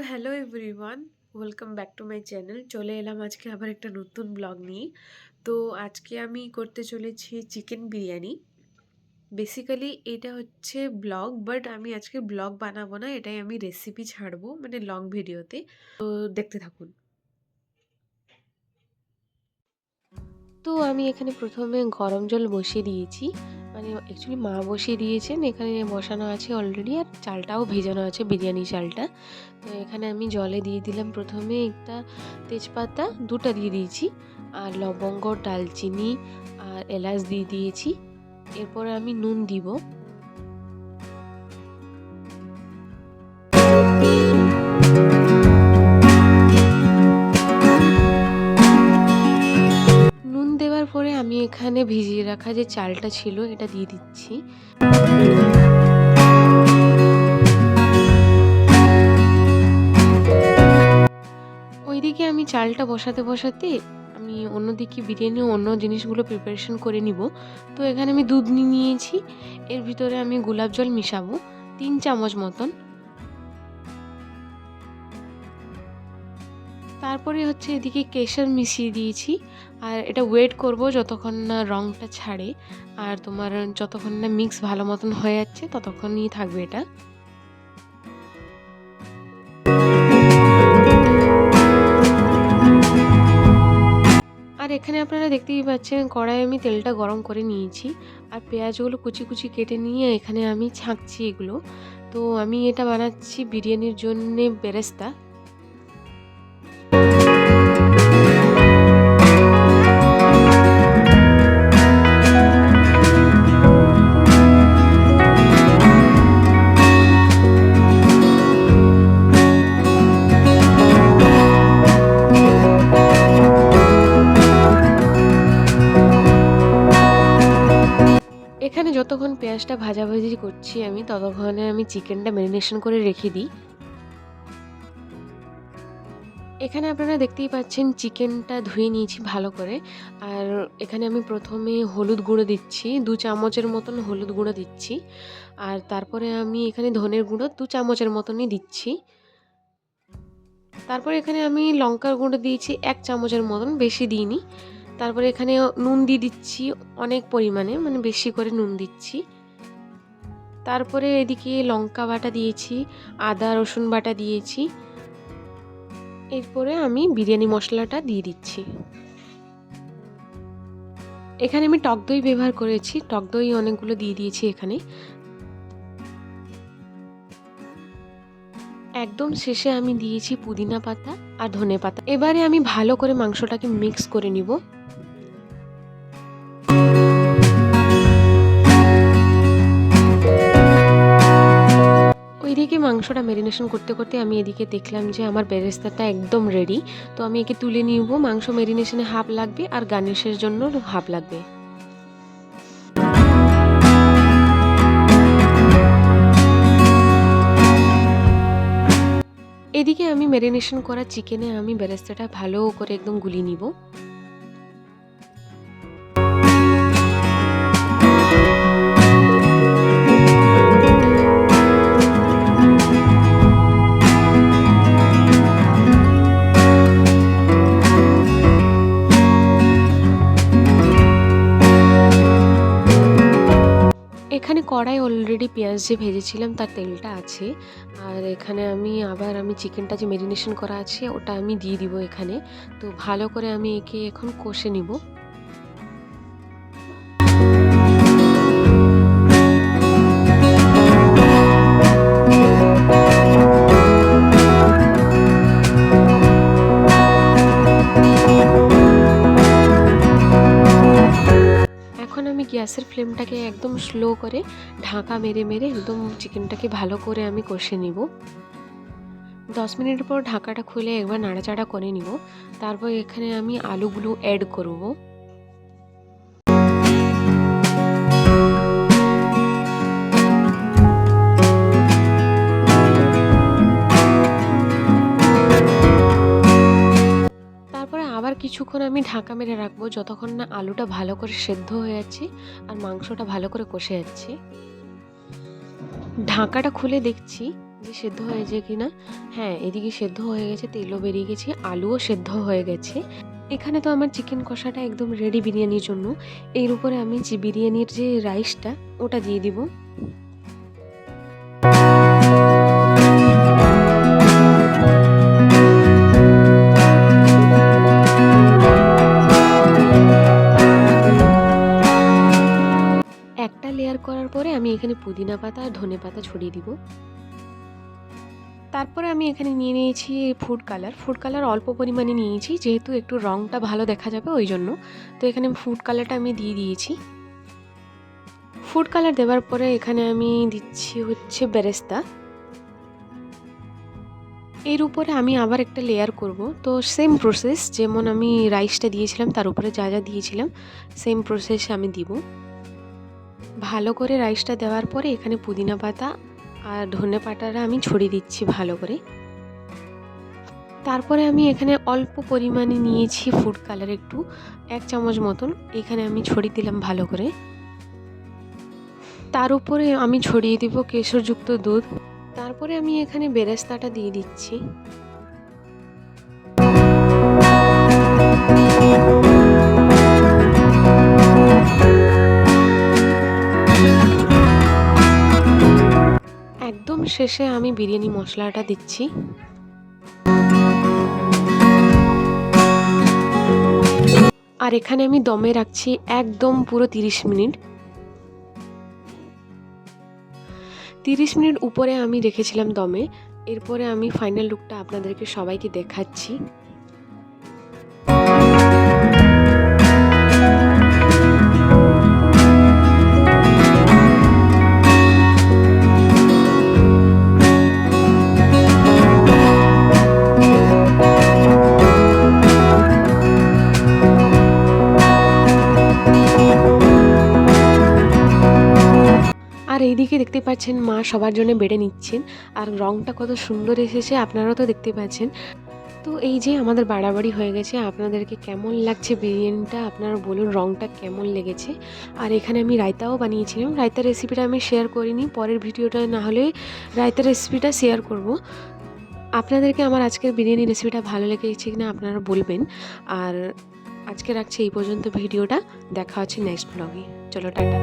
Hello everyone, welcome back to my channel. চলে এলাম আজকে আবার একটা নতুন ব্লগ নিয়ে। তো আজকে আমি করতে চলেছি চিকেন বিরিয়ানি। বেসিক্যালি এটা হচ্ছে ব্লগ, বাট আমি আজকে ব্লগ বানাবো না, এটাই আমি রেসিপি ছাড়বো মানে লং ভিডিওতে। তো দেখতে থাকুন। তো আমি এখানে প্রথমে গরম জল বসিয়ে দিয়েছি, মানে অ্যাকচুয়ালি মা বসিয়ে দিয়েছেন, এখানে বসানো আছে অলরেডি, আর চালটাও ভেজানো আছে, বিরিয়ানি চালটা। তো এখানে আমি জলে দিয়ে দিলাম প্রথমে একটা তেজপাতা, দুটো দিয়ে দিয়েছি, আর লবঙ্গ, দালচিনি আর এলাচ দিয়ে দিয়েছি। এরপরে আমি নুন দিব। নুন দেওয়ার পরে আমি এখানে ভিজিয়ে রাখা যে চালটা ছিল এটা দিয়ে দিচ্ছি। ওইদিকে আমি চালটা বসাতে বসাতে আমি অন্যদিকে বিরিয়ানি অন্য জিনিসগুলো প্রিপারেশন করে নিব। তো এখানে আমি দুধ নিয়েছি, এর ভিতরে আমি গোলাপ জল মিশাবো 3 চামচ মতন। তারপরে হচ্ছে এদিকে কেশর মিশিয়ে দিয়েছি, আর এটা ওয়েট করব যতক্ষণ না রঙটা ছাড়ে, আর তোমার যতক্ষণ না মিক্স ভালো মতন হয়ে যাচ্ছে ততক্ষণই থাকবে এটা। আর এখানে আপনারা দেখতেই পাচ্ছেন কড়াইয়ে আমি তেলটা গরম করে নিয়েছি, আর পেঁয়াজগুলো কুচি কুচি কেটে নিয়ে এখানে আমি ছাঁকছি এগুলো। তো আমি এটা বানাচ্ছি বিরিয়ানির জন্যে বেরেস্তা। এখানে যতক্ষণ পেঁয়াজটা ভাজাভাজি করছি আমি, ততক্ষণে আমি চিকেনটা ম্যারিনেশন করে রেখে দিই। এখানে আপনারা দেখতেই পাচ্ছেন চিকেনটা ধুয়ে নিয়েছি ভালো করে, আর এখানে আমি প্রথমে হলুদ গুঁড়ো দিচ্ছি, 2 চামচের মতন হলুদ গুঁড়ো দিচ্ছি, আর তারপরে আমি এখানে ধনের গুঁড়ো 2 চামচের মতনই দিচ্ছি। তারপরে এখানে আমি লঙ্কার গুঁড়ো দিয়েছি 1 চামচের মতন, বেশি দিইনি। তারপরে এখানে নুন দিয়ে দিচ্ছি অনেক পরিমাণে, মানে বেশি করে নুন দিচ্ছি। তারপরে এদিকে লঙ্কা বাটা দিয়েছি, আদা রসুন বাটা দিয়েছি। এরপরে আমি বিরিয়ানি মশলাটা দিয়ে দিচ্ছি। এখানে আমি টক দই ব্যবহার করেছি, টক দই অনেকগুলো দিয়ে দিয়েছি এখানে। একদম শেষে আমি দিয়েছি পুদিনা পাতা আর ধনে পাতা। এবারে আমি ভালো করে মাংসটাকে মিক্স করে নিব। ওইদিকে মাংসটা ম্যারিনেশন করতে করতে আমি এদিকে দেখলাম যে আমার বেরেস্তাটা একদম রেডি। তো আমি একে তুলে নিব। মাংস ম্যারিনেশনে হাফ লাগবে আর গার্নিশের জন্য হাফ লাগবে। এদিকে আমি ম্যারিনেশন করা চিকেনে আমি বেরেস্তাটা ভালো করে একদম গুলিয়ে নিব। এখানে কড়াই অলরেডি পেঁয়াজ যে ভেজেছিলাম তার তেলটা আছে, আর এখানে আমি চিকেনটা যে ম্যারিনেশন করা আছে ওটা আমি দিয়ে দিব এখানে। তো ভালো করে আমি একে এখন কষে নিব। এখন আমি গ্যাসের ফ্লেমটাকে একদম স্লো করে ঢাকা মেরে মেরে একদম চিকেনটাকে ভালো করে আমি কষে নিব। 10 মিনিট পর ঢাকাটা খুলে একবার নাড়াচাড়া করে নিব। তারপর এখানে আমি আলুগুলো অ্যাড করব। তারপরে আবার কিছুক্ষণ আমি ঢাকা মেরে রাখবো, যতক্ষণ না আলুটা ভালো করে সেদ্ধ হয়ে যাচ্ছে আর মাংসটা ভালো করে কষে যাচ্ছে। ঢাকাটা খুলে দেখছি যে সেদ্ধ হয়েছে কি না। হ্যাঁ, এদিকে সেদ্ধ হয়ে গেছে, তেলও বেরিয়ে গেছে, আলুও সেদ্ধ হয়ে গেছে। এখানে তো আমার চিকেন কষাটা একদম রেডি বিরিয়ানির জন্য। এর উপরে আমি যে বিরিয়ানির যে রাইসটা ওটা দিয়ে দিব। একটা লেয়ার করার পরে আমি এখানে পুদিনা পাতা আর ধনেপাতা ছড়িয়ে দিব। তারপরে আমি এখানে নিয়ে নিয়েছি ফুড কালার। ফুড কালার অল্প পরিমাণে নিয়েছি, যেহেতু একটু রঙটা ভালো দেখা যাবে ওই জন্য। তো এখানে ফুড কালারটা আমি দিয়ে দিয়েছি। ফুড কালার দেওয়ার পরে এখানে আমি দিচ্ছি হচ্ছে বেরেস্তা। এর উপরে আমি আবার একটা লেয়ার করব। তো সেম প্রসেস, যেমন আমি রাইসটা দিয়েছিলাম তার উপরে যা যা দিয়েছিলাম সেম প্রসেস আমি দিব। ভালো করে রাইসটা দেওয়ার পরে এখানে পুদিনা পাতা আর ধনে পাতাটা আমি ছড়িয়ে দিচ্ছি ভালো করে। তারপরে আমি এখানে অল্প পরিমাণে নিয়েছি ফুড কালার, একটু 1 চামচ মতন এখানে আমি ছড়িয়ে দিলাম ভালো করে। তার উপরে আমি ছড়িয়ে দিব কেশরযুক্ত দুধ। তারপরে আমি এখানে বেরেস্তাটা দিয়ে দিচ্ছি। একদম শেষে আমি বিরিয়ানি মশলাটা দিচ্ছি। আর এখানে আমি দমে রাখছি একদম পুরো 30 মিনিট। 30 মিনিট উপরে আমি রেখেছিলাম দমে। এরপরে আমি ফাইনাল লুকটা আপনাদেরকে সবাইকে দেখাচ্ছি। আর এইদিকে দেখতে পাচ্ছেন মা সবার জন্য বেড়ে নিচ্ছেন। আর রংটা কত সুন্দর এসেছে আপনারাও তো দেখতে পাচ্ছেন। তো এই যে আমাদের বাড়াবাড়ি হয়ে গেছে। আপনাদেরকে কেমন লাগছে বিরিয়ানিটা আপনারা বলুন, রংটা কেমন লেগেছে। আর এখানে আমি রায়তাও বানিয়েছিলাম। রায়তার রেসিপিটা আমি শেয়ার করিনি, পরের ভিডিওটা না হলে রায়তার রেসিপিটা শেয়ার করব। আপনাদেরকে আমার আজকের বিরিয়ানি রেসিপিটা ভালো লেগেছে কিনা আপনারা বলবেন। আর আজকে রাখছি এই পর্যন্ত ভিডিওটা। দেখা হচ্ছে নেক্সট ব্লগে। চলো টাটা।